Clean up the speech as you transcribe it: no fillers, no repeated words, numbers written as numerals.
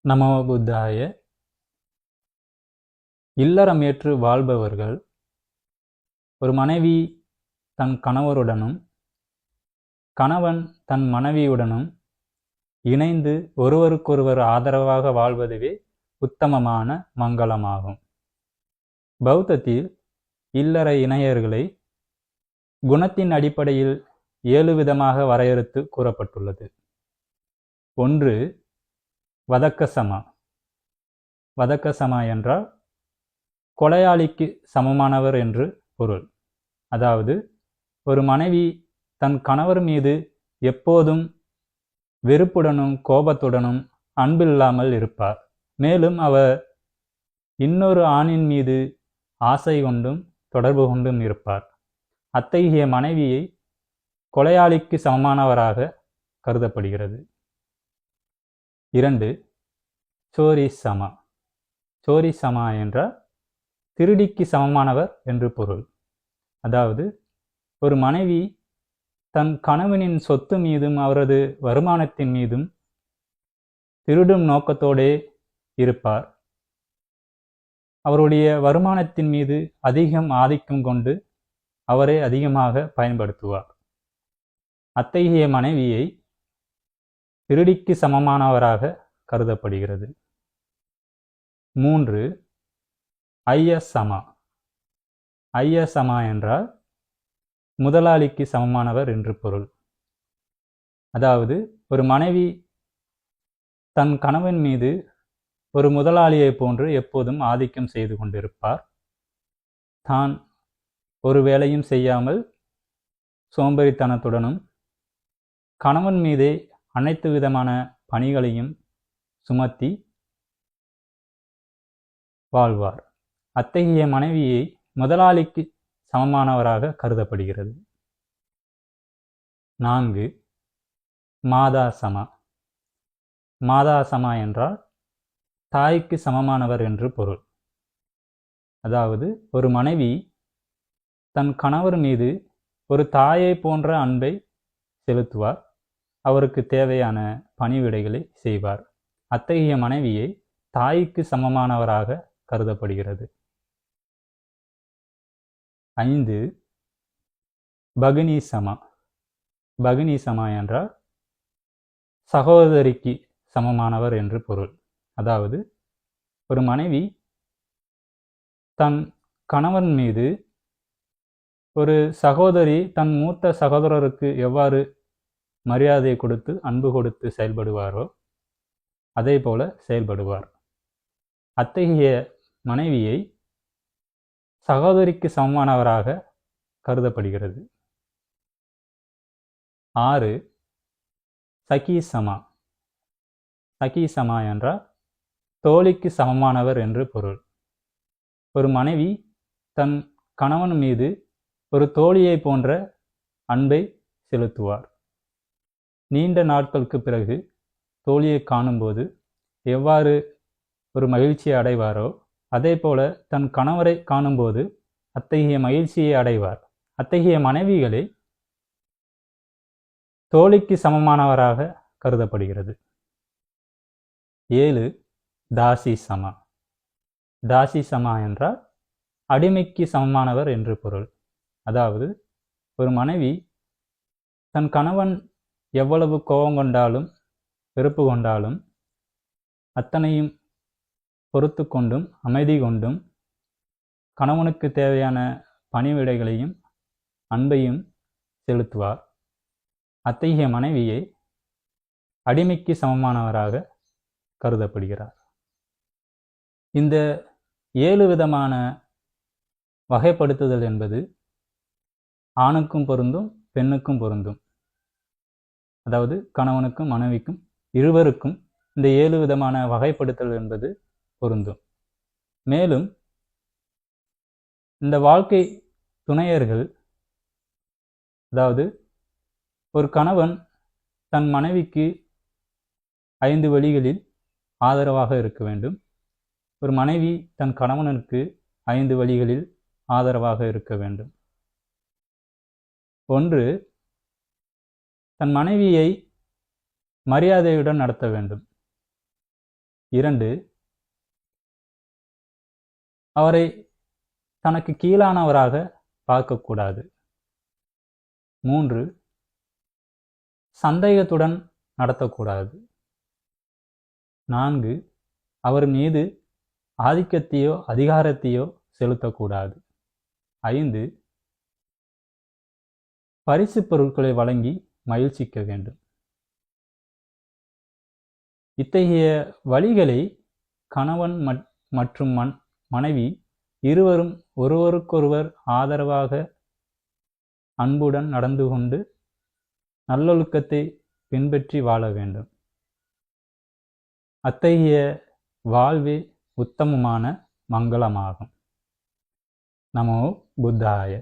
நமோ புத்தாய. இல்லறம் ஏற்று வாழ்பவர்கள் ஒரு மனைவி தன் கணவருடனும் கணவன் தன் மனைவியுடனும் இணைந்து ஒருவருக்கொருவர் ஆதரவாக வாழ்வதுவே உத்தமமான மங்களமாகும். பௌத்தத்தில் இல்லற இணையர்களை குணத்தின் அடிப்படையில் 7 விதமாக வரையறுத்து கூறப்பட்டுள்ளது. 1. வதக்கசமா. வதக்கசமா என்றால் கொலையாளிக்கு சமமானவர் என்று பொருள். அதாவது ஒரு மனைவி தன் கணவர் மீது எப்போதும் வெறுப்புடனும் கோபத்துடனும் அன்பில்லாமல் இருப்பார். மேலும் அவர் இன்னொரு ஆணின் மீது ஆசை கொண்டும் தொடர்பு கொண்டும் இருப்பார். அத்தகைய மனைவியை கொலையாளிக்கு சமமானவராக கருதப்படுகிறது. 2. சோரி சமா. சோரி சமா என்றால் திருடிக்கு சமமானவர் என்று பொருள். அதாவது ஒரு மனைவி தன் கணவனின் சொத்து மீதும் அவரது வருமானத்தின் மீதும் திருடும் நோக்கத்தோடே இருப்பார். அவருடைய வருமானத்தின் மீது அதிகம் ஆதிக்கம் கொண்டு அவரை அதிகமாக பயன்படுத்துவார். அத்தகைய மனைவியை திருடிக்கு சமமானவராக கருதப்படுகிறது. 3. ஐயசமா. ஐயசமா என்றால் முதலாளிக்கு சமமானவர் என்று பொருள். அதாவது ஒரு மனைவி தன் கணவன் மீது ஒரு முதலாளியை போன்று எப்போதும் ஆதிக்கம் செய்து கொண்டிருப்பார். தான் ஒரு வேலையும் செய்யாமல் சோம்பேறித்தனத்துடனும் கணவன் மீதே அனைத்து விதமான பணிகளையும் சுமத்தி வாழ்வார். அத்தகைய மனைவியை முதலாளிக்கு சமமானவராக கருதப்படுகிறது. 4. மாதாசமா. மாதாசமா என்றால் தாய்க்கு சமமானவர் என்று பொருள். அதாவது ஒரு மனைவி தன் கணவர் மீது ஒரு தாயை போன்ற அன்பை செலுத்துவார். அவருக்கு தேவையான பணிவிடைகளை செய்வார். அத்தகைய மனைவியை தாய்க்கு சமமானவராக கருதப்படுகிறது. 5. பகினி சமா. பகினி சமா என்றால் சகோதரிக்கு சமமானவர் என்று பொருள். அதாவது ஒரு மனைவி தன் கணவன் மீது ஒரு சகோதரி தன் மூத்த சகோதரருக்கு எவ்வாறு மரியாதை கொடுத்து அன்பு கொடுத்து செயல்படுவாரோ அதே போல செயல்படுவார். அத்தகைய மனைவியை சகோதரிக்கு சமமானவராக கருதப்படுகிறது. 6. சகி சமா. சகி சமா என்றால் தோழிக்கு சமமானவர் என்று பொருள். ஒரு மனைவி தன் கணவன் மீது ஒரு தோழியை போன்ற அன்பை செலுத்துவார். நீண்ட நாட்களுக்கு பிறகு தோழியை காணும்போது எவ்வாறு ஒரு மகிழ்ச்சியை அடைவாரோ அதே போல தன் கணவரை காணும்போது அத்தகைய மகிழ்ச்சியை அடைவார். அத்தகைய மனைவிகளை தோழிக்கு சமமானவராக கருதப்படுகிறது. 7. தாசி சமா. தாசி சமா என்றால் அடிமைக்கு சமமானவர் என்று பொருள். அதாவது ஒரு மனைவி தன் கணவன் எவ்வளவு கோபம் கொண்டாலும் வெறுப்பு கொண்டாலும் அத்தனையும் பொறுத்து கொண்டும் அமைதி கொண்டும் கணவனுக்கு தேவையான பணிவிடைகளையும் அன்பையும் செலுத்துவார். அத்தகைய மனைவியை அடிமைக்கு சமமானவராக கருதப்படுகிறார். இந்த 7 விதமான வகைப்படுத்துதல் என்பது ஆணுக்கும் பொருந்தும் பெண்ணுக்கும் பொருந்தும். அதாவது கணவனுக்கும் மனைவிக்கும் இருவருக்கும் இந்த 7 விதமான வகைப்படுத்தல் என்பது பொருந்தும். மேலும் இந்த வாழ்க்கை துணையர்கள், அதாவது ஒரு கணவன் தன் மனைவிக்கு 5 வழிகளில் ஆதரவாக இருக்க வேண்டும். ஒரு மனைவி தன் கணவனுக்கு 5 வழிகளில் ஆதரவாக இருக்க வேண்டும். 1. தன் மனைவியை மரியாதையுடன் நடத்த வேண்டும். 2, அவரை தனக்கு கீழானவராக பார்க்கக்கூடாது. 3, சந்தேகத்துடன் நடத்தக்கூடாது. 4, அவர் மீது ஆதிக்கத்தையோ அதிகாரத்தையோ செலுத்தக்கூடாது. 5, பரிசு பொருட்களை வழங்கி மகிழ்ச்சிக்க வேண்டும். இத்தகைய வழிகளை கணவன் மற்றும் மனைவி இருவரும் ஒருவருக்கொருவர் ஆதரவாக அன்புடன் நடந்து கொண்டு நல்லொழுக்கத்தை பின்பற்றி வாழ வேண்டும். அத்தகைய வாழ்வே உத்தமமான மங்களமாகும். நமோ புத்தாய.